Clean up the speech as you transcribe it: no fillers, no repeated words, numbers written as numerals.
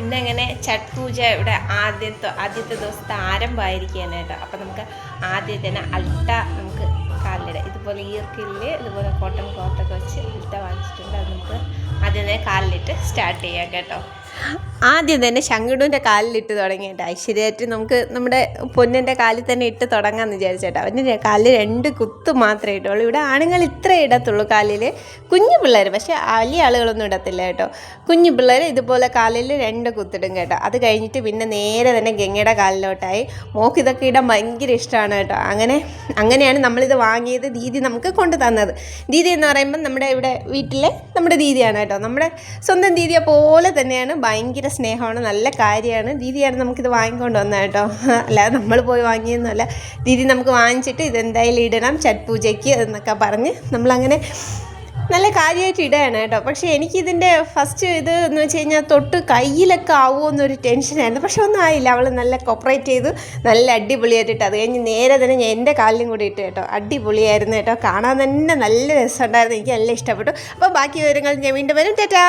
ഇന്നങ്ങനെ ഛട്ട് പൂജ ഇവിടെ ആദ്യത്തെ ദിവസത്തെ ആരംഭമായിരിക്കുകയാണ് കേട്ടോ. അപ്പം നമുക്ക് ആദ്യം തന്നെ അൾട്ട നമുക്ക് കാലിലിടാം. ഇതുപോലെ ഈർക്കില് ഇതുപോലെ കോട്ടൺ ക്ലോത്തൊക്കെ വെച്ച് അൾട്ട വാങ്ങിച്ചിട്ടുണ്ട്. അത് നമുക്ക് ആദ്യം തന്നെ കാലിലിട്ട് സ്റ്റാർട്ട് ചെയ്യാം കേട്ടോ. ആദ്യം തന്നെ ശങ്കുടുവിൻ്റെ കാലിലിട്ട് തുടങ്ങിയിട്ട് ഐശ്വര്യമായിട്ട് നമുക്ക് നമ്മുടെ പൊന്നിൻ്റെ കാലിൽ തന്നെ ഇട്ട് തുടങ്ങാമെന്ന് വിചാരിച്ചേട്ടോ. അവൻ്റെ കാലിൽ 2 കുത്ത് മാത്രമേ ഇട്ടുള്ളൂ. ഇവിടെ ആണുങ്ങൾ ഇത്രേ ഇടത്തുള്ളൂ കാലിൽ. കുഞ്ഞു പിള്ളേർ, പക്ഷേ വലിയ ആളുകളൊന്നും ഇടത്തില്ല കേട്ടോ. കുഞ്ഞു പിള്ളേർ ഇതുപോലെ കാലിൽ 2 കുത്തിടും കേട്ടോ. അത് കഴിഞ്ഞിട്ട് പിന്നെ നേരെ തന്നെ ഗംഗയുടെ കാലിലോട്ടായി. മോക്ക് ഇതൊക്കെ ഇടാൻ ഭയങ്കര ഇഷ്ടമാണ് കേട്ടോ. അങ്ങനെയാണ് നമ്മളിത് വാങ്ങിയത്. ദീദി നമുക്ക് കൊണ്ടു തന്നത്. ദീദി എന്ന് പറയുമ്പം നമ്മുടെ ഇവിടെ വീട്ടിലെ നമ്മുടെ ദീദിയാണ് കേട്ടോ. നമ്മുടെ സ്വന്തം ദീദിയെ പോലെ തന്നെയാണ്. ഭയങ്കര സ്നേഹമാണ്, നല്ല കാര്യമാണ്. ദീദിയാണ് നമുക്കിത് വാങ്ങിക്കൊണ്ട് വന്നത് കേട്ടോ. അല്ലാതെ നമ്മൾ പോയി വാങ്ങിയൊന്നുമല്ല. ദീദി നമുക്ക് വാങ്ങിച്ചിട്ട് ഇതെന്തായാലും ഇടണം ഛട്ട് പൂജയ്ക്ക് എന്നൊക്കെ പറഞ്ഞ് നമ്മളങ്ങനെ നല്ല കാര്യമായിട്ട് ഇടുകയാണ് കേട്ടോ. പക്ഷേ എനിക്കിതിൻ്റെ ഫസ്റ്റ് ഇത് എന്ന് വെച്ച് കഴിഞ്ഞാൽ തൊട്ട് കയ്യിലൊക്കെ ആവുമോ എന്നൊരു ടെൻഷനായിരുന്നു. പക്ഷെ ഒന്നും ആയില്ല. അവൾ നല്ല കോപ്പറേറ്റ് ചെയ്തു, നല്ല അടിപൊളിയായിട്ടിട്ട്. അത് കഴിഞ്ഞ് നേരെ തന്നെ ഞാൻ എൻ്റെ കാലിലും കൂടി ഇട്ട് കേട്ടോ. അടിപൊളിയായിരുന്നു കേട്ടോ. കാണാൻ തന്നെ നല്ല രസമുണ്ടായിരുന്നു. എനിക്ക് നല്ല ഇഷ്ടപ്പെട്ടു. അപ്പോൾ ബാക്കി വിവരങ്ങൾ ഞാൻ വീണ്ടും വരും. ടാറ്റാ.